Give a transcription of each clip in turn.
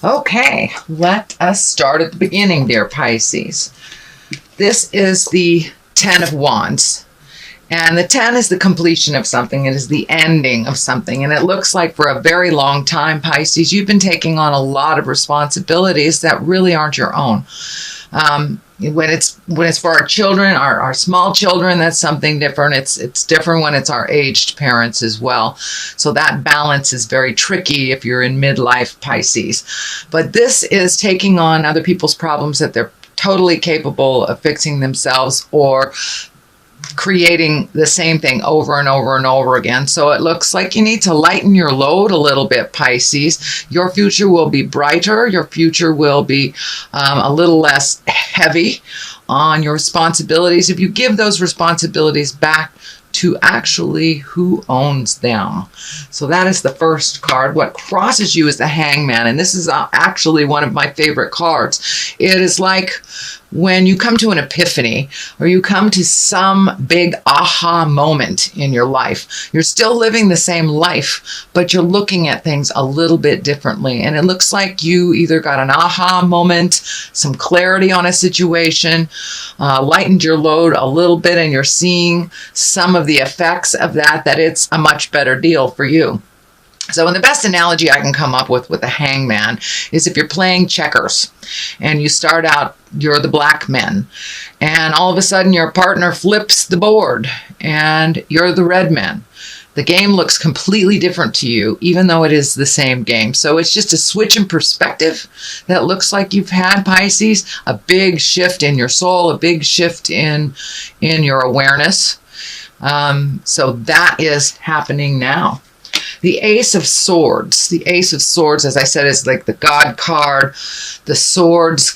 Okay, let us start at the beginning, dear Pisces. This is the 10 of Wands. And the 10 is the completion of something. It is the ending of something. And it looks like for a very long time, Pisces, you've been taking on a lot of responsibilities that really aren't your own. When it's for our children, our small children, that's something different. It's different when it's our aged parents as well. So that balance is very tricky if you're in midlife, Pisces. But this is taking on other people's problems that they're totally capable of fixing themselves, or creating the same thing over and over and over again. So it looks like you need to lighten your load a little bit, Pisces. Your future will be brighter. Your future will be a little less heavy on your responsibilities if you give those responsibilities back to actually who owns them. So that is the first card. What crosses you is the Hangman, and this is actually one of my favorite cards. It is like when you come to an epiphany, or you come to some big aha moment in your life. You're still living the same life, but you're looking at things a little bit differently. And it looks like you either got an aha moment, some clarity on a situation, lightened your load a little bit, and you're seeing some of the effects of that it's a much better deal for you. So the best analogy I can come up with the Hangman is if you're playing checkers and you start out, you're the black man, and all of a sudden your partner flips the board and you're the red man. The game looks completely different to you, even though it is the same game. So it's just a switch in perspective that looks like you've had, Pisces, a big shift in your soul, a big shift in your awareness. So that is happening now. The Ace of Swords. The Ace of Swords, as I said, is like the God card. The swords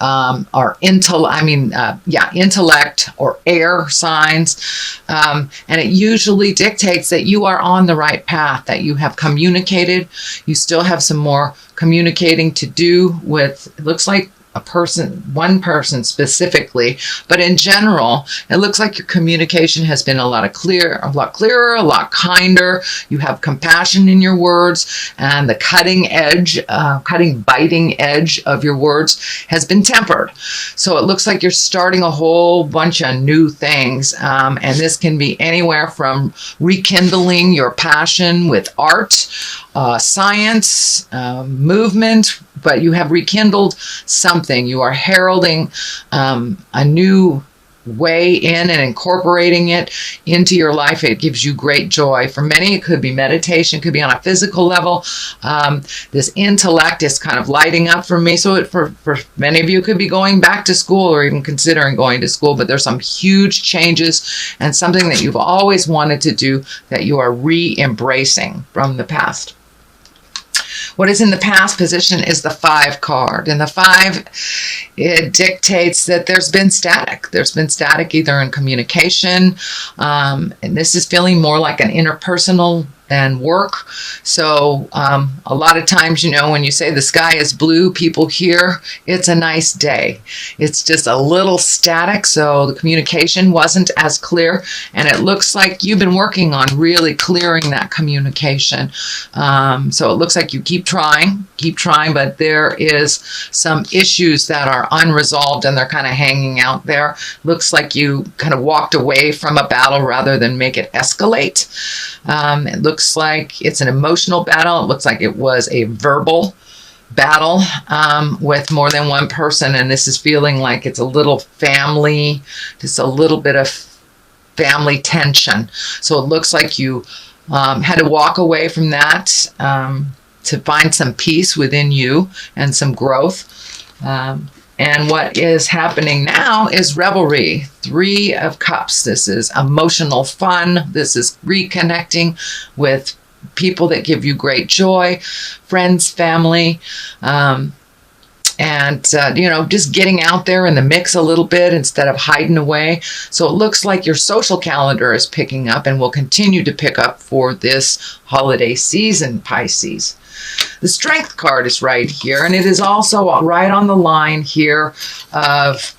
are intellect or air signs. And it usually dictates that you are on the right path, that you have communicated. You still have some more communicating to do with, it looks like, one person specifically, but in general, it looks like your communication has been a lot clearer, a lot kinder. You have compassion in your words, and the biting edge of your words has been tempered. So it looks like you're starting a whole bunch of new things, and this can be anywhere from rekindling your passion with art, science, movement, but you have rekindled something. You are heralding a new way in and incorporating it into your life. It gives you great joy. For many, it could be meditation, it could be on a physical level. This intellect is kind of lighting up for me. So for many of you, it could be going back to school or even considering going to school, but there's some huge changes and something that you've always wanted to do that you are re-embracing from the past. What is in the past position is the 5 card. And the 5, it dictates that there's been static. There's been static either in communication, and this is feeling more like an interpersonal than work. So a lot of times, when you say the sky is blue, people hear it's a nice day. It's just a little static, so the communication wasn't as clear, and it looks like you've been working on really clearing that communication. So it looks like you keep trying, but there is some issues that are unresolved and they're kind of hanging out there. Looks like you kind of walked away from a battle rather than make it escalate. It looks like it's an emotional battle. It looks like it was a verbal battle with more than one person, and this is feeling like it's a little family, just a little bit of family tension. So it looks like you had to walk away from that to find some peace within you and some growth. And what is happening now is revelry. 3 of Cups. This is emotional fun. This is reconnecting with people that give you great joy, friends, family, and just getting out there in the mix a little bit instead of hiding away. So it looks like your social calendar is picking up and will continue to pick up for this holiday season, Pisces. The Strength card is right here, and it is also right on the line here of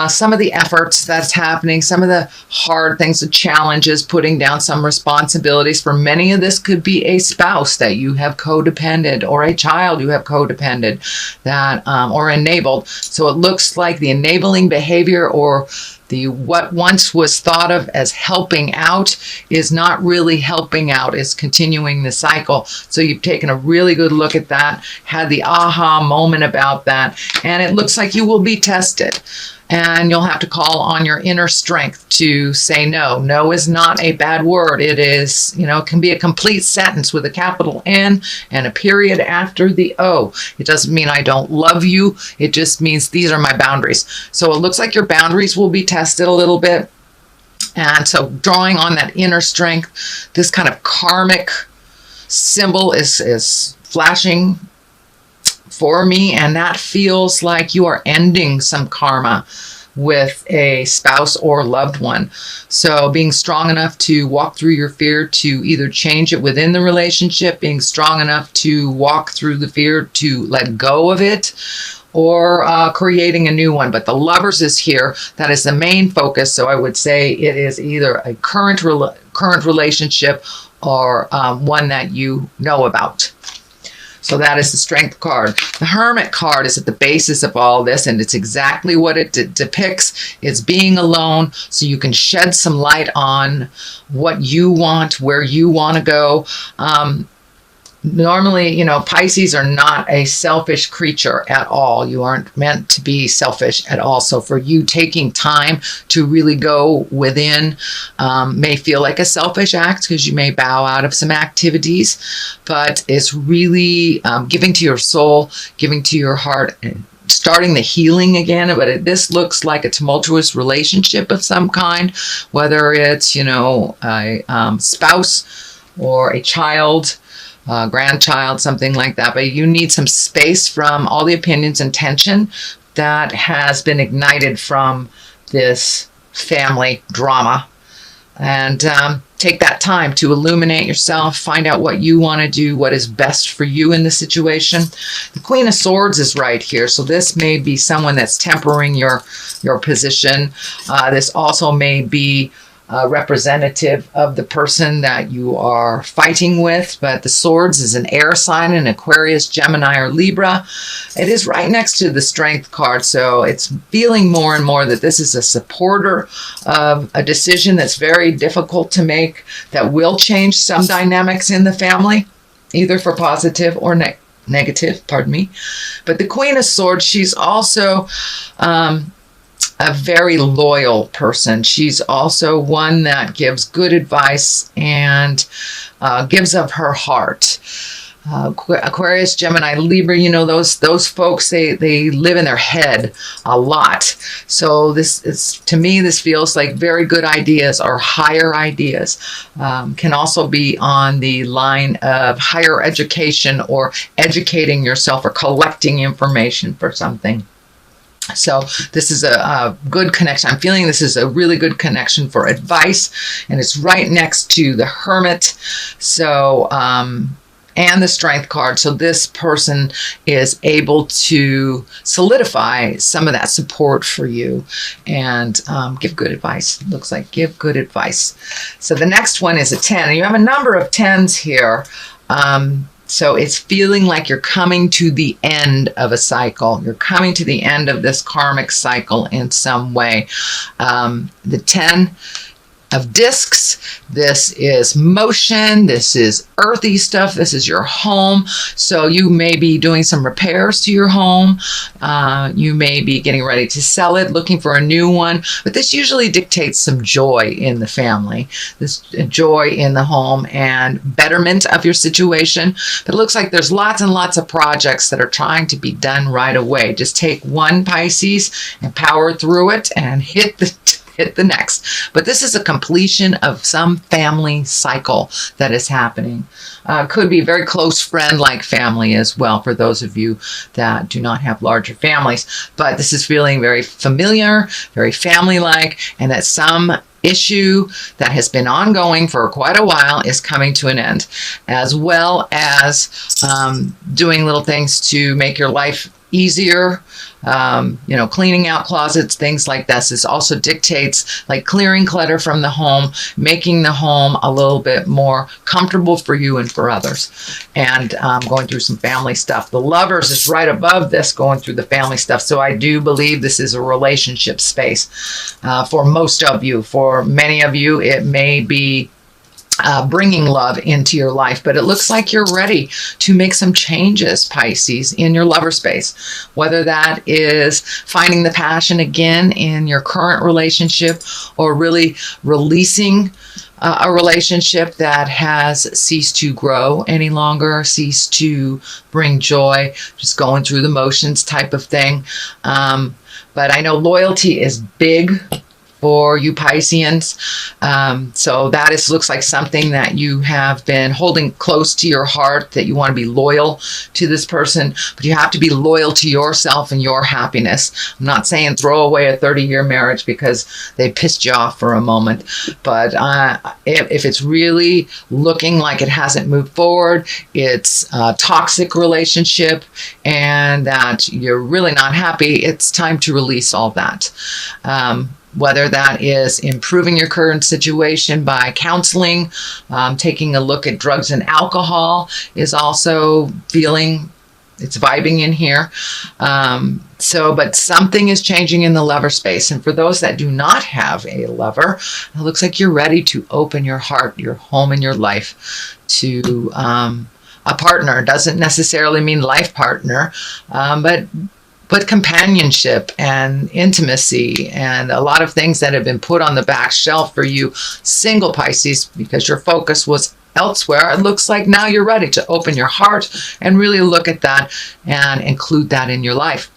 some of the efforts that's happening, some of the hard things, the challenges, putting down some responsibilities. For many of this could be a spouse that you have codependent, or a child you have codependent, that or enabled. So it looks like the enabling behavior, or the what once was thought of as helping out, is not really helping out, is continuing the cycle. So you've taken a really good look at that, had the aha moment about that, and it looks like you will be tested. And you'll have to call on your inner strength to say no. No is not a bad word. It is, it can be a complete sentence with a capital N and a period after the O. It doesn't mean I don't love you. It just means these are my boundaries. So it looks like your boundaries will be tested a little bit. And so drawing on that inner strength, this kind of karmic symbol is flashing for me, and that feels like you are ending some karma with a spouse or loved one. So being strong enough to walk through your fear to either change it within the relationship, being strong enough to walk through the fear to let go of it, or creating a new one. But the Lovers is here. That is the main focus. So I would say it is either a current relationship, or one that you know about. So that is the Strength card. The Hermit card is at the basis of all this, and it's exactly what it depicts. It's being alone, so you can shed some light on what you want, where you want to go. Normally, Pisces are not a selfish creature at all. You aren't meant to be selfish at all. So for you, taking time to really go within may feel like a selfish act, because you may bow out of some activities, but it's really giving to your soul, giving to your heart, and starting the healing again. But this looks like a tumultuous relationship of some kind, whether it's, a spouse or a child, grandchild, something like that. But you need some space from all the opinions and tension that has been ignited from this family drama. And take that time to illuminate yourself, find out what you want to do, what is best for you in the situation. The Queen of Swords is right here. So this may be someone that's tempering your position. This also may be representative of the person that you are fighting with. But the Swords is an air sign, an Aquarius, Gemini, or Libra. It is right next to the Strength card, so it's feeling more and more that this is a supporter of a decision that's very difficult to make, that will change some dynamics in the family, either for positive or negative, pardon me. But the Queen of Swords, she's also a very loyal person. She's also one that gives good advice and gives of her heart. Aquarius, Gemini, Libra, those folks, they live in their head a lot. So this is, to me, this feels like very good ideas or higher ideas. Can also be on the line of higher education, or educating yourself, or collecting information for something. So this is a good connection. I'm feeling this is a really good connection for advice, and it's right next to the Hermit. So, and the Strength card. So this person is able to solidify some of that support for you and give good advice. Looks like give good advice. So the next one is a 10. And you have a number of 10s here. So it's feeling like you're coming to the end of a cycle. You're coming to the end of this karmic cycle in some way. The 10 of discs, this is motion, this is earthy stuff, this is your home. So you may be doing some repairs to your home. You may be getting ready to sell it, looking for a new one. But this usually dictates some joy in the family, this joy in the home and betterment of your situation. But it looks like there's lots and lots of projects that are trying to be done right away. Just take one, Pisces, and power through it and hit the next. But this is a completion of some family cycle that is happening. Could be a very close friend like family as well, for those of you that do not have larger families. But this is feeling very familiar, very family-like, and that some issue that has been ongoing for quite a while is coming to an end, as well as doing little things to make your life easier. Cleaning out closets, things like this. This also dictates like clearing clutter from the home, making the home a little bit more comfortable for you and for others, and going through some family stuff. The Lovers is right above this, going through the family stuff. So I do believe this is a relationship space for most of you. For many of you, it may be bringing love into your life, but it looks like you're ready to make some changes, Pisces, in your lover space, whether that is finding the passion again in your current relationship or really releasing a relationship that has ceased to grow any longer, ceased to bring joy, just going through the motions type of thing. But I know loyalty is big for you Pisceans. So that looks like something that you have been holding close to your heart, that you want to be loyal to this person, but you have to be loyal to yourself and your happiness. I'm not saying throw away a 30-year marriage because they pissed you off for a moment, but if it's really looking like it hasn't moved forward, it's a toxic relationship, and that you're really not happy, it's time to release all that. Whether that is improving your current situation by counseling, taking a look at drugs and alcohol is also feeling it's vibing in here. But something is changing in the lover space. And for those that do not have a lover, it looks like you're ready to open your heart, your home, and your life to a partner. It doesn't necessarily mean life partner, but companionship and intimacy and a lot of things that have been put on the back shelf for you single Pisces because your focus was elsewhere. It looks like now you're ready to open your heart and really look at that and include that in your life.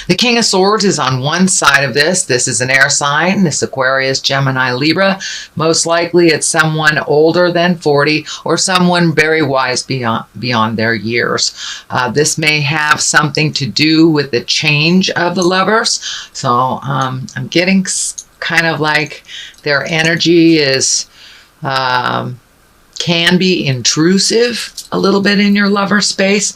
The King of Swords is on one side of this. This is an air sign. This Aquarius, Gemini, Libra. Most likely it's someone older than 40 or someone very wise beyond their years. This may have something to do with the change of the lovers. So I'm getting kind of like their energy is can be intrusive a little bit in your lover space.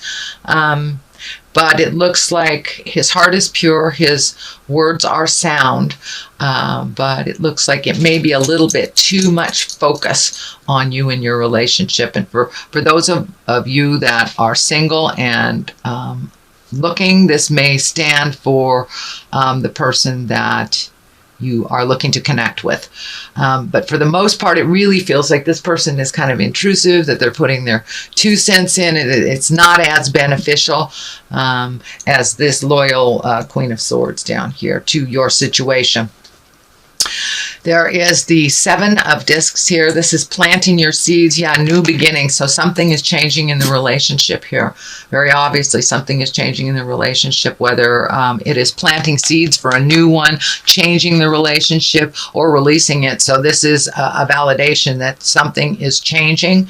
But it looks like his heart is pure, his words are sound, but it looks like it may be a little bit too much focus on you and your relationship. And for those of you that are single and looking, this may stand for the person that you are looking to connect with. But for the most part, it really feels like this person is kind of intrusive, that they're putting their 2 cents in. It's not as beneficial as this loyal Queen of Swords down here to your situation. There is the 7 of Discs here. This is planting your seeds. Yeah, new beginning. So something is changing in the relationship here. Very obviously, something is changing in the relationship, whether it is planting seeds for a new one, changing the relationship, or releasing it. So this is a validation that something is changing.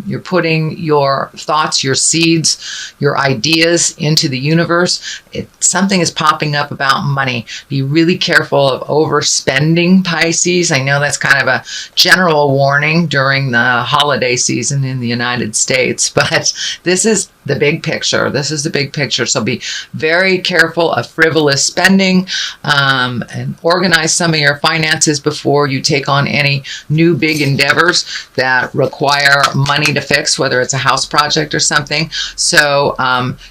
You're putting your thoughts, your seeds, your ideas into the universe. Something is popping up about money. Be really careful of overspending, Pisces. I know that's kind of a general warning during the holiday season in the United States, but this is the big picture. This is the big picture. So be very careful of frivolous spending and organize some of your finances before you take on any new big endeavors that require money to fix, whether it's a house project or something. So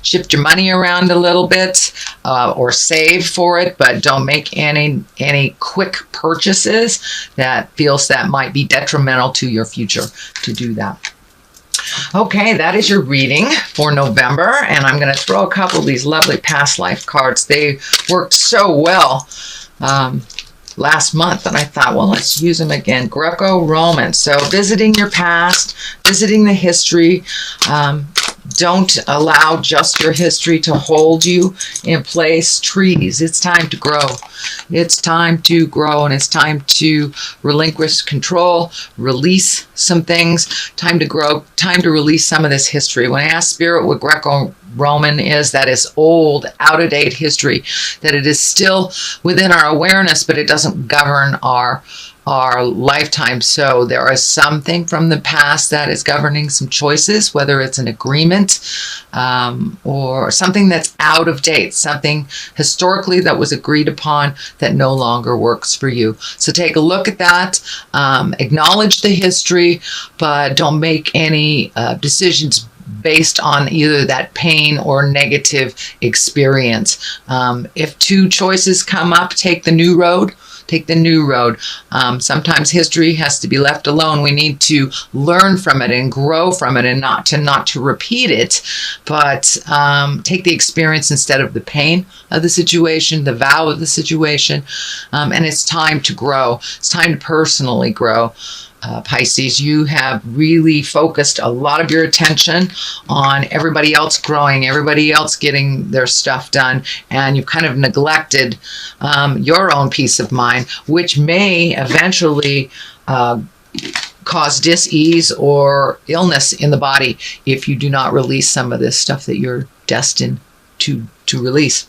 shift your money around a little bit or save for it, but don't make any quick purchases that feels that might be detrimental to your future to do that. Okay, that is your reading for November, and I'm going to throw a couple of these lovely past life cards. They worked so well last month, and I thought, well, let's use them again. Greco-Roman. So visiting your past, visiting the history. Don't allow just your history to hold you in place. Trees, it's time to grow. It's time to grow, and it's time to relinquish control, release some things, time to grow, time to release some of this history. When I ask Spirit what Greco-Roman is, that is old, out-of-date history, that it is still within our awareness, but it doesn't govern our our lifetime. So there is something from the past that is governing some choices, whether it's an agreement or something that's out of date, something historically that was agreed upon that no longer works for you. So take a look at that, acknowledge the history, but don't make any decisions based on either that pain or negative experience. If two choices come up, take the new road. Take the new road. Sometimes history has to be left alone. We need to learn from it and grow from it, and not to repeat it, but take the experience instead of the pain of the situation, the vow of the situation. And it's time to grow. It's time to personally grow. Pisces, you have really focused a lot of your attention on everybody else growing, everybody else getting their stuff done, and you've kind of neglected your own peace of mind, which may eventually cause dis-ease or illness in the body if you do not release some of this stuff that you're destined to release.